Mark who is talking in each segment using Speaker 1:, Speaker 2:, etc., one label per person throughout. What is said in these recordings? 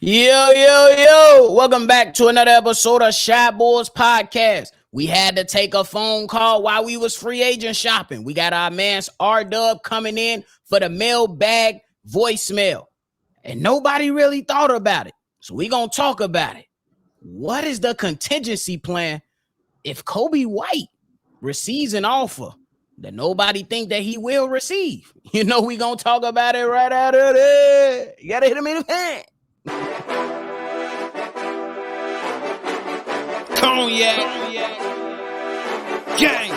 Speaker 1: Yo. Welcome back to another episode of Shy Boys Podcast. We had to take a phone call while we was free agent shopping. We got our man's CDubb coming in for the mailbag voicemail. And nobody really thought about it. So we gonna talk about it. What is the contingency plan if Coby White receives an offer that nobody think that he will receive? You know, we gonna talk about it right out of there. You gotta hit him in the head. Cognac. Gang.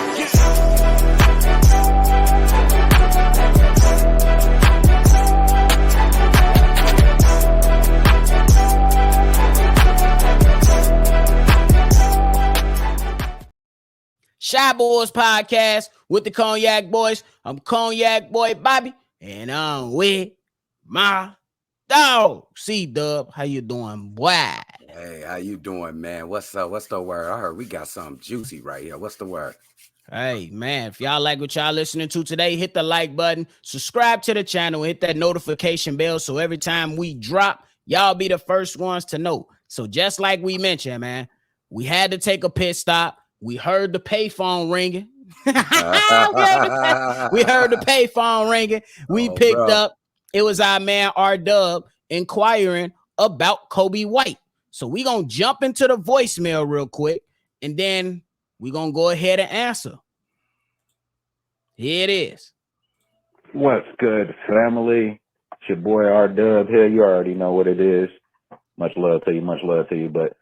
Speaker 1: Shy Boys Podcast with the Cognac Boys. I'm Cognac Boy Bobby, and I'm with my dog, CDubb. How you doing, boy?
Speaker 2: Hey, how you doing, man? What's up? What's the word? I heard we got something juicy right here. What's the word?
Speaker 1: Hey, man, if y'all like what y'all listening to today, hit the like button, subscribe to the channel, hit that notification bell so every time we drop, y'all be the first ones to know. So just like we mentioned, man, we had to take a pit stop. We heard the payphone ringing. We heard the payphone ringing. We picked up. It was our man CDubb inquiring about Coby White. So we gonna jump into the voicemail real quick, and then we gonna go ahead and answer. Here it is.
Speaker 3: What's good, family? It's your boy CDubb here. You already know what it is. Much love to you. But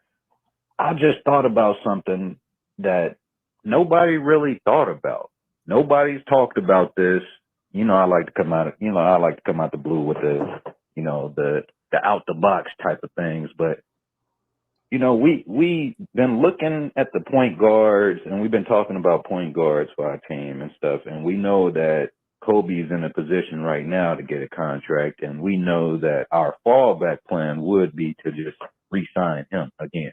Speaker 3: I just thought about something that nobody really thought about. Nobody's talked about this. You know, I like to come out the blue with the out the box type of things. But you know, we been looking at the point guards, and we've been talking about point guards for our team and stuff. And we know that Coby's in a position right now to get a contract, and we know that our fallback plan would be to just re-sign him again.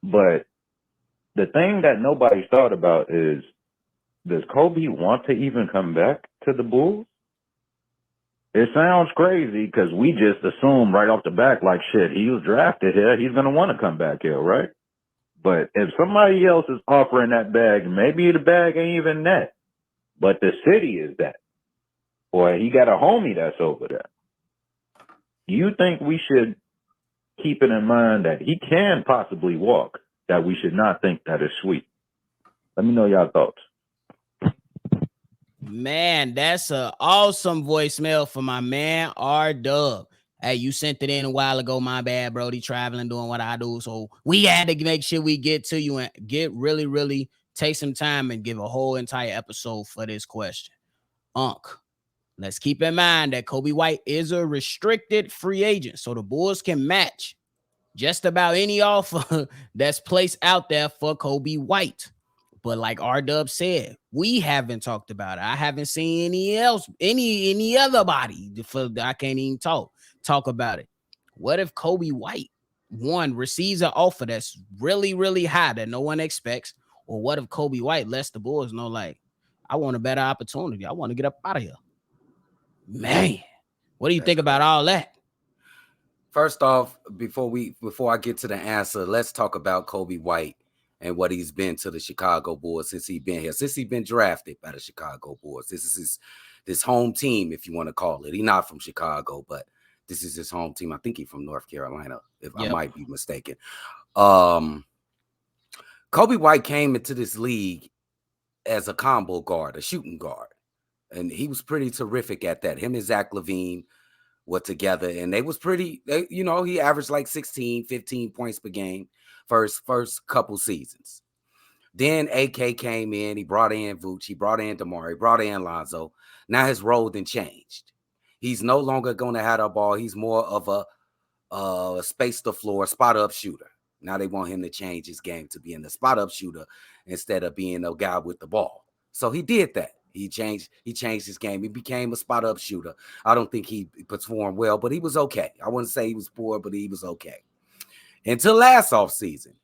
Speaker 3: But the thing that nobody's thought about is, does Coby want to even come back to the Bulls? It sounds crazy because we just assume right off the back, like, shit, he was drafted here, he's going to want to come back here, right? But if somebody else is offering that bag, maybe the bag ain't even that, but the city is that. Or he got a homie that's over there. You think we should keep it in mind that he can possibly walk, that we should not think that is sweet? Let me know y'all thoughts.
Speaker 1: Man, that's an awesome voicemail for my man CDubb. Hey, you sent it in a while ago. My bad, Brody. Traveling, doing what I do. So we had to make sure we get to you and get really take some time and give a whole entire episode for this question. Let's keep in mind that Coby White is a restricted free agent, so the Bulls can match just about any offer that's placed out there for Coby White. But like CDubb said, we haven't talked about it. I haven't seen any other body. I can't even talk about it. What if Coby White, one, receives an offer that's really high that no one expects? Or what if Coby White lets the Bulls know, like, I want a better opportunity. I want to get up out of here. Man, what do you think about all that?
Speaker 2: First off, before I get to the answer, let's talk about Coby White and what he's been to the Chicago Bulls since he's been here, since he's been drafted by the Chicago Bulls. This is his home team, if you want to call it. He's not from Chicago, but this is his home team. I think he's from North Carolina, if I might be mistaken. Coby White came into this league as a combo guard, a shooting guard, and he was pretty terrific at that. Him and Zach LaVine were together, and they was pretty, he averaged like 16, 15 points per game first couple seasons. Then AK came in, he brought in Vooch, he brought in DeMar, he brought in Lonzo. Now his role then changed. He's no longer going to have the ball. He's more of a space the floor, spot up shooter. Now they want him to change his game to being the spot up shooter instead of being a guy with the ball. So he did that. He changed his game. He became a spot up shooter. I don't think he performed well, but he was okay. I wouldn't say he was poor, but he was okay. Until last offseason,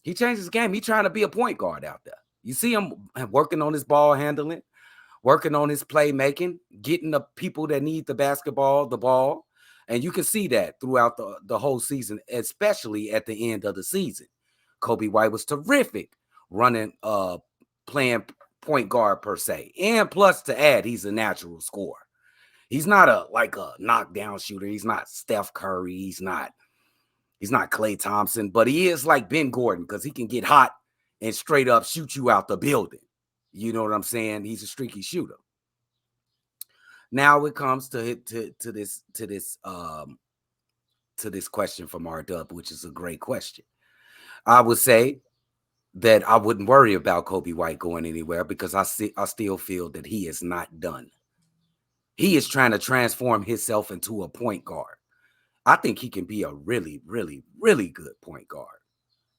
Speaker 2: he changed his game. He's trying to be a point guard out there. You see him working on his ball handling, working on his playmaking, getting the people that need the basketball, the ball. And you can see that throughout the whole season, especially at the end of the season. Coby White was terrific running, playing point guard per se. And plus to add, he's a natural scorer. He's not a knockdown shooter. He's not Steph Curry. He's not Klay Thompson, but he is like Ben Gordon because he can get hot and straight up shoot you out the building. You know what I'm saying? He's a streaky shooter. Now it comes to this question from CDubb, which is a great question. I would say that I wouldn't worry about Coby White going anywhere because I still feel that he is not done. He is trying to transform himself into a point guard. I think he can be a really, really, really good point guard,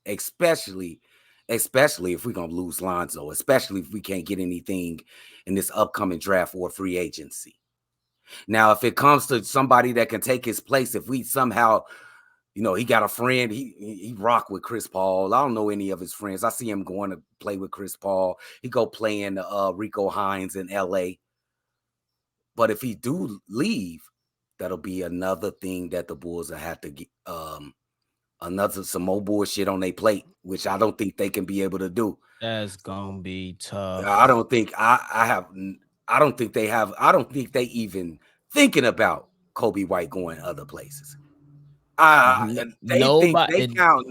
Speaker 2: especially if we're going to lose Lonzo, especially if we can't get anything in this upcoming draft or free agency. Now, if it comes to somebody that can take his place, if we somehow, he got a friend, he rock with Chris Paul. I don't know any of his friends. I see him going to play with Chris Paul. He go play in Rico Hines in L.A. But if he do leave, that'll be another thing that the Bulls will have to get some more bullshit on their plate, which I don't think they can be able to do.
Speaker 1: That's gonna be tough.
Speaker 2: I don't think I don't think they even thinking about Coby White going other places. They think they count.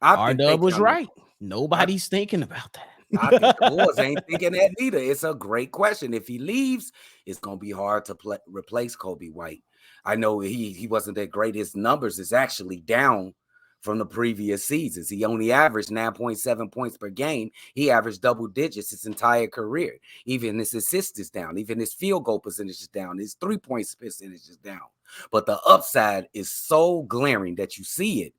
Speaker 1: CDubb was right. Nobody's thinking about that.
Speaker 2: I think the Bulls ain't thinking that neither. It's a great question. If he leaves, it's going to be hard to replace Coby White. I know he wasn't that great. His numbers is actually down from the previous seasons. He only averaged 9.7 points per game. He averaged double digits his entire career. Even his assist is down. Even his field goal percentage is down. His 3-point percentage is down. But the upside is so glaring that you see it,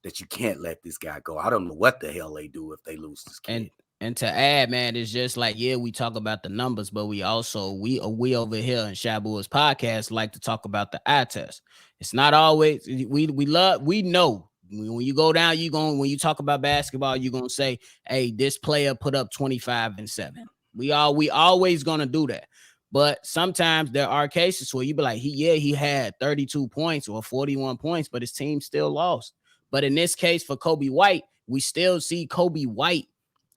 Speaker 2: that you can't let this guy go. I don't know what the hell they do if they lose this kid.
Speaker 1: And to add, man, it's just like, we talk about the numbers, but we also, we over here in Shabua's podcast like to talk about the eye test. It's not always, we know when you go down, when you talk about basketball, you're going to say, hey, this player put up 25 and 7. We always going to do that. But sometimes there are cases where you be like, he had 32 points or 41 points, but his team still lost. But in this case for Coby White, we still see Coby White,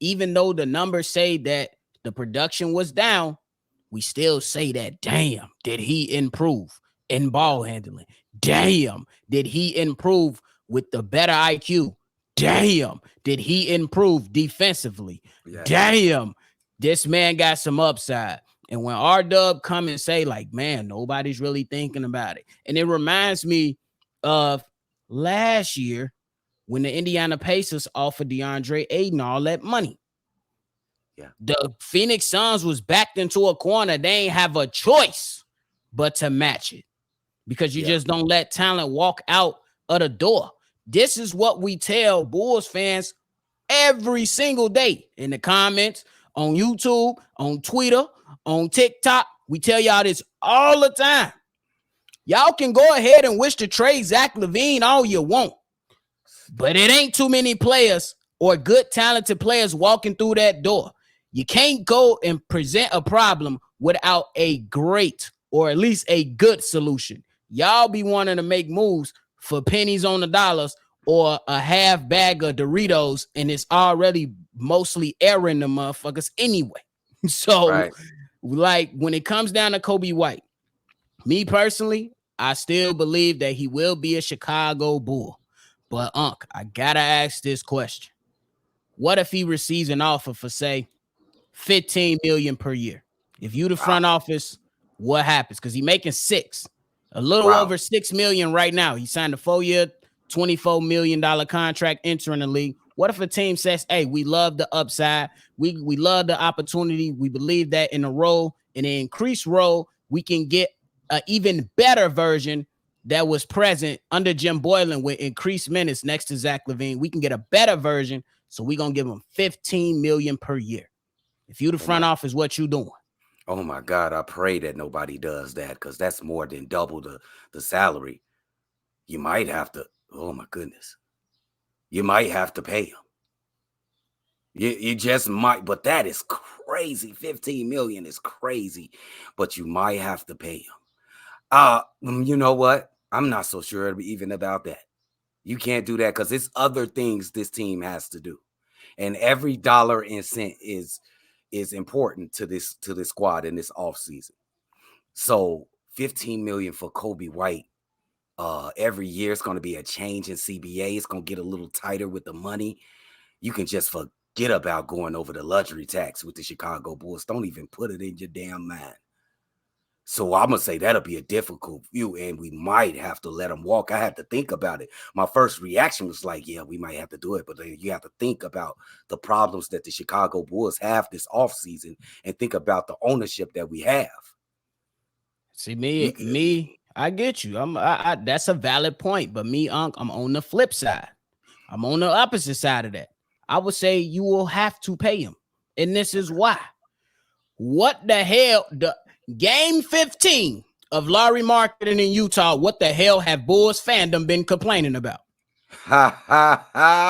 Speaker 1: even though the numbers say that the production was down, we still say that, damn, did he improve in ball handling? Damn, did he improve with the better IQ? Damn, did he improve defensively? Yeah. Damn, this man got some upside. And when CDubb come and say, like, man, nobody's really thinking about it. And it reminds me of last year when the Indiana Pacers offered DeAndre Ayton all that money. Yeah. The Phoenix Suns was backed into a corner. They ain't have a choice but to match it because you just don't let talent walk out of the door. This is what we tell Bulls fans every single day in the comments, on YouTube, on Twitter, on TikTok. We tell y'all this all the time. Y'all can go ahead and wish to trade Zach LaVine all you want, but it ain't too many players or good talented players walking through that door. You can't go and present a problem without a great or at least a good solution. Y'all be wanting to make moves for pennies on the dollars or a half bag of Doritos, and it's already mostly airing the motherfuckers anyway. So, like, when it comes down to Coby White, me personally, I still believe that he will be a Chicago Bull. But, Unc, I gotta ask this question. What if he receives an offer for, say, $15 million per year? If you the front office, what happens? Because he's making a little over $6 million right now. He signed a 4-year, $24 million contract entering the league. What if a team says, hey, we love the upside. We love the opportunity. We believe that in an increased role, we can get an even better version that was present under Jim Boylan with increased minutes next to Zach LaVine. We can get a better version, so we're going to give him $15 million per year. If you the front office, what you doing?
Speaker 2: Oh, my God, I pray that nobody does that because that's more than double the salary. You might have to, oh, my goodness. You might have to pay him. You just might, but that is crazy. $15 million is crazy, but you might have to pay him. You know what? I'm not so sure even about that. You can't do that because it's other things this team has to do, and every dollar and cent is important to this squad in this offseason. So 15 million for Coby White. Every year it's going to be a change in CBA. It's going to get a little tighter with the money. You can just forget about going over the luxury tax with the Chicago Bulls. Don't even put it in your damn mind. So I'm going to say that'll be a difficult view, and we might have to let him walk. I had to think about it. My first reaction was like, yeah, we might have to do it. But then you have to think about the problems that the Chicago Bulls have this offseason and think about the ownership that we have.
Speaker 1: See, I get you. I that's a valid point. But me, I'm on the flip side. I'm on the opposite side of that. I would say you will have to pay him. And this is why. What the hell? The game 15 of Larry Marketing in Utah, what the hell have Bulls fandom been complaining about?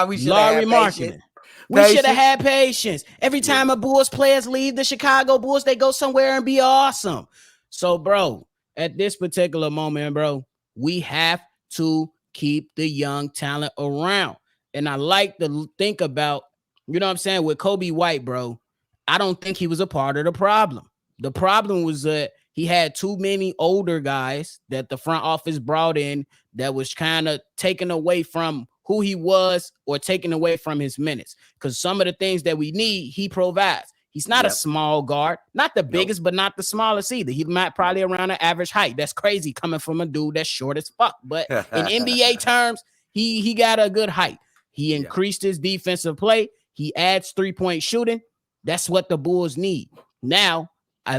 Speaker 2: We should have had patience.
Speaker 1: We should have had patience. Every time a Bulls players leave the Chicago Bulls, they go somewhere and be awesome. So, bro, at this particular moment, bro, we have to keep the young talent around. And I like to think about, you know what I'm saying, with Coby White, bro, I don't think he was a part of the problem. The problem was that he had too many older guys that the front office brought in that was kind of taken away from who he was or taken away from his minutes. Because some of the things that we need, he provides. He's not a small guard, not the biggest, but not the smallest either. He might probably around the average height. That's crazy coming from a dude that's short as fuck. But in NBA terms, he got a good height. He increased his defensive play. He adds 3-point shooting. That's what the Bulls need. Now,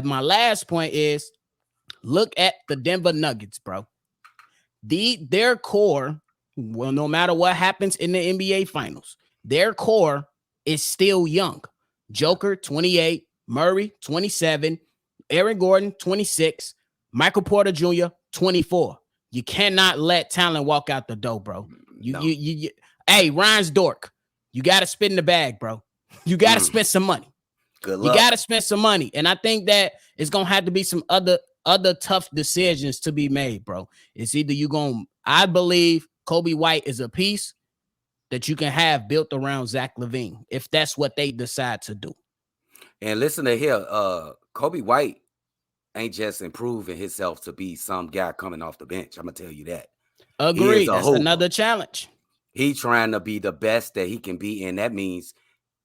Speaker 1: my last point is look at the Denver Nuggets, bro. Their core, well, no matter what happens in the NBA Finals, their core is still young. Joker, 28, Murray, 27, Aaron Gordon, 26, Michael Porter Jr., 24. You cannot let talent walk out the door, bro. Hey, Ryan's dork. You got to spit in the bag, bro. You got to spend some money.
Speaker 2: Good luck.
Speaker 1: You got to spend some money. And I think that it's going to have to be some other tough decisions to be made, bro. It's either I believe Coby White is a piece that you can have built around Zach LaVine if that's what they decide to do.
Speaker 2: And listen to here, Coby White ain't just improving himself to be some guy coming off the bench. I'm going to tell you that.
Speaker 1: Agreed. That's another challenge.
Speaker 2: He trying to be the best that he can be, and that means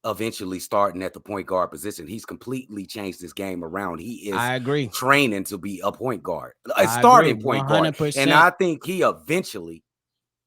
Speaker 2: eventually starting at the point guard position. He's completely changed his game around. He is,
Speaker 1: I agree,
Speaker 2: training to be a point guard, a starting point guard. And I think he eventually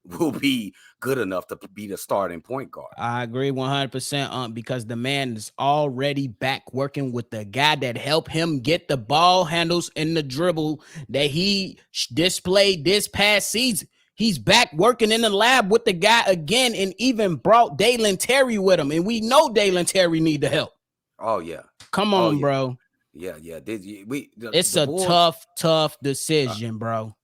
Speaker 2: will be good enough to be the starting point guard.
Speaker 1: I agree 100%, because the man is already back working with the guy that helped him get the ball handles and the dribble that he displayed this past season. He's back working in the lab with the guy again, and even brought Dalen Terry with him. And we know Dalen Terry need the help.
Speaker 2: Oh, yeah.
Speaker 1: Come on, bro.
Speaker 2: Yeah.
Speaker 1: It's a Bulls, tough decision, bro.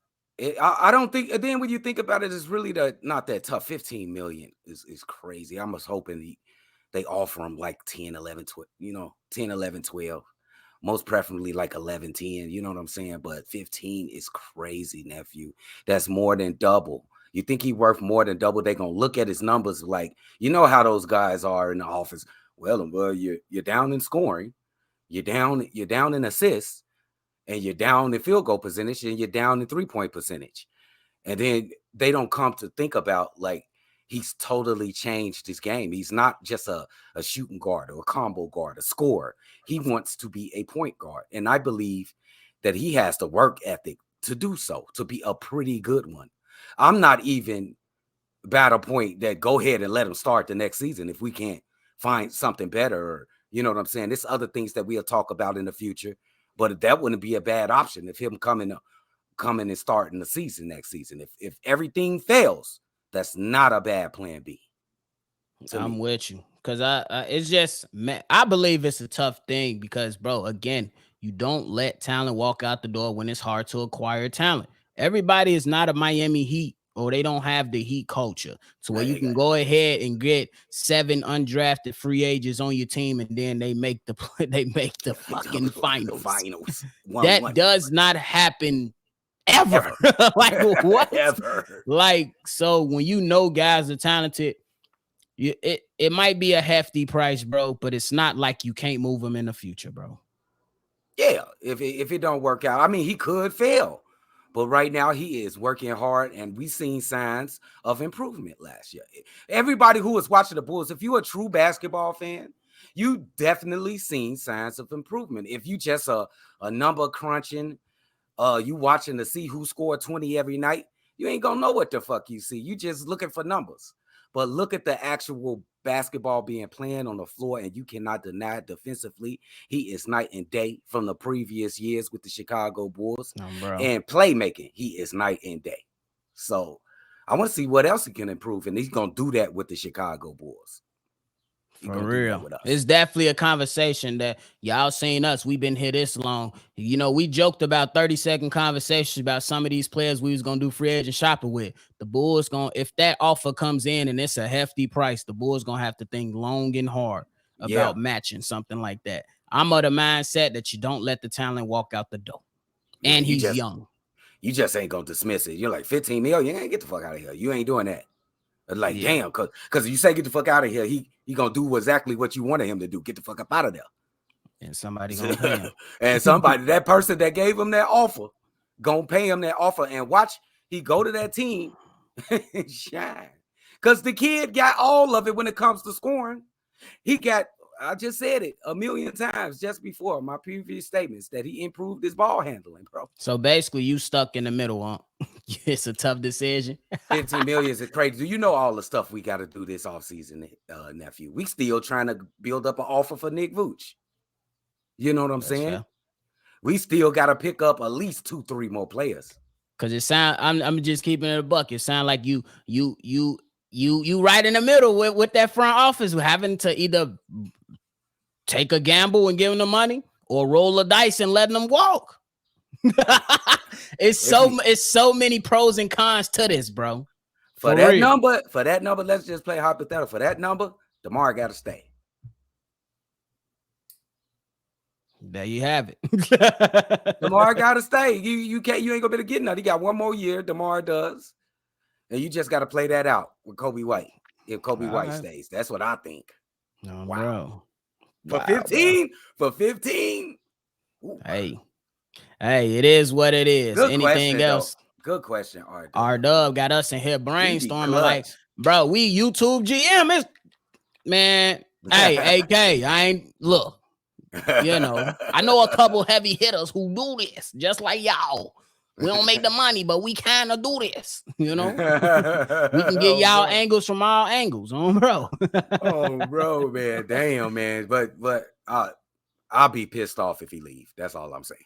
Speaker 2: I don't think, and then when you think about it, it's really not that tough. 15 million is crazy. I was hoping they offer him like 10, 11, 12, 10, 11, 12. Most preferably like 11, 10, you know what I'm saying? But 15 is crazy, nephew. That's more than double. You think he worth more than double? They're going to look at his numbers like, you know how those guys are in the office. Well, you're down in scoring. You're down in assists. And you're down in field goal percentage. And you're down in 3-point percentage. And then they don't come to think about, like, he's totally changed his game. He's not just a shooting guard or a combo guard, a scorer. He wants to be a point guard. And I believe that he has the work ethic to do so, to be a pretty good one. I'm not even about a point that go ahead and let him start the next season if we can't find something better. Or, you know what I'm saying? There's other things that we'll talk about in the future. But that wouldn't be a bad option if him coming and starting the season next season. If everything fails, that's not a bad plan B.
Speaker 1: I'm with you, because it's just, I believe it's a tough thing because, bro, again, you don't let talent walk out the door when it's hard to acquire talent. Everybody is not a Miami Heat, or they don't have the Heat culture to where you can go ahead and get 7 undrafted free agents on your team, and then they make the fucking finals. That does not happen ever. Like what?
Speaker 2: Ever.
Speaker 1: Like, so when you know guys are talented, it might be a hefty price, bro, but it's not like you can't move them in the future, bro.
Speaker 2: Yeah, if it don't work out, I mean, he could fail. But right now he is working hard, and we've seen signs of improvement last year. Everybody who was watching the Bulls, if you're a true basketball fan, you definitely seen signs of improvement. If you just a number crunching, you watching to see who scored 20 every night, you ain't gonna know what the fuck you see. You just looking for numbers. But look at the actual basketball being playing on the floor, and you cannot deny it defensively. He is night and day from the previous years with the Chicago Bulls. And playmaking, he is night and day. So I want to see what else he can improve, and he's going to do that with the Chicago Bulls.
Speaker 1: For real. It's definitely a conversation that y'all seen us. We've been here this long. You know, we joked about 30-second conversations about some of these players we was going to do free agent shopping with. The Bulls if that offer comes in and it's a hefty price, the Bulls going to have to think long and hard about matching something like that. I'm of the mindset that you don't let the talent walk out the door. And he's young.
Speaker 2: You just ain't going to dismiss it. You're like, 15 million, you ain't get the fuck out of here. You ain't doing that. Like, damn, because you say get the fuck out of here, he gonna do exactly what you wanted him to do. Get the fuck up out of there.
Speaker 1: And somebody gonna pay him.
Speaker 2: And somebody, that person that gave him that offer, gonna pay him that offer. And watch he go to that team and shine. Because the kid got all of it when it comes to scoring. He got, I just said it a million times just before my previous statements, that he improved his ball handling, bro.
Speaker 1: So basically you stuck in the middle, huh? It's a tough decision.
Speaker 2: 15 million is crazy. Do you know all the stuff we got to do this offseason, nephew? We still trying to build up an offer for Nick Vooch. You know what I'm saying? Fair. We still got to pick up at least 2-3 more players.
Speaker 1: Cause it sound, I'm just keeping it a buck. It sound like you right in the middle with that front office, having to either take a gamble and give them the money or roll the dice and letting them walk. It's so many pros and cons to this, bro.
Speaker 2: For that number, let's just play hypothetical. For that number, DeMar got to stay.
Speaker 1: There you have it.
Speaker 2: DeMar got to stay. You ain't gonna be able to get nothing. He got one more year. DeMar does, and you just got to play that out with Coby White. If Coby White stays, that's what I think.
Speaker 1: No, wow.
Speaker 2: Bro. For 15. Ooh.
Speaker 1: Hey, it is what it is.
Speaker 2: Good
Speaker 1: Anything else?
Speaker 2: Good question,
Speaker 1: R-Dub got us in here brainstorming like, bro, we YouTube GM is, man. Hey, AK, I ain't, look, you know, I know a couple heavy hitters who do this, just like y'all. We don't make the money, but we kind of do this, you know. We can get y'all angles from all angles, bro.
Speaker 2: Bro, man, damn, man. But I'll be pissed off if he leave. That's all I'm saying.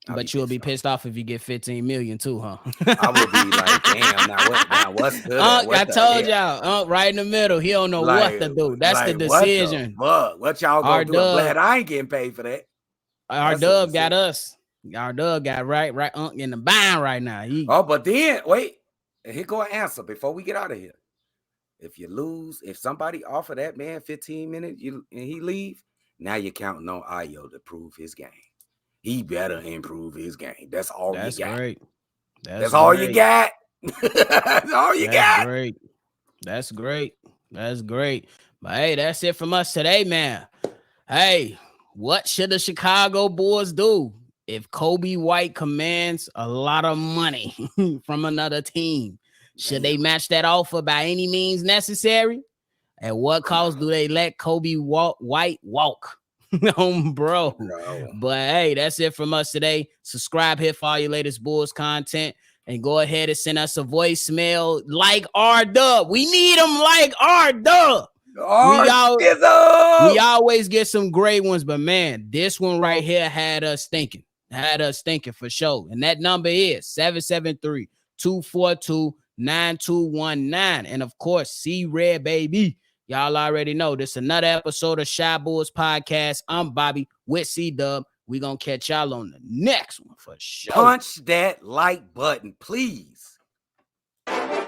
Speaker 1: But you'll be pissed off if you get 15 million too, huh?
Speaker 2: I would be like, damn, now what's good?
Speaker 1: I told y'all, right in the middle. He don't know what to do. That's the decision.
Speaker 2: What y'all gonna do? I'm glad I ain't getting paid for that.
Speaker 1: R-Dub got us. R-Dub got right in the bind right now.
Speaker 2: But then wait, here go an answer before we get out of here. If you lose, if somebody offer that man 15 minutes and he leave, now you're counting on Ayo to prove his game. He better improve his game. That's all you got.
Speaker 1: Great.
Speaker 2: That's all you got. That's all you got.
Speaker 1: Great. That's great. That's great. But hey, that's it from us today, man. Hey, what should the Chicago Bulls do if Coby White commands a lot of money from another team? Should they match that offer by any means necessary? At what cost do they let Coby White walk? Bro. No. But hey, that's it from us today. Subscribe here for all your latest Bulls content, and go ahead and send us a voicemail like R-Dub. We need them like R-Dub. We always get some great ones, but man, this one right here had us thinking for sure. And that number is 773-242-9219. And of course, C-Red, baby. Y'all already know this is another episode of Shy Bulls Podcast. I'm Bobby with CDubb. We're going to catch y'all on the next one for sure.
Speaker 2: Punch that like button, please.
Speaker 1: Cognac.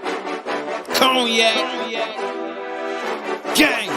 Speaker 1: Gang.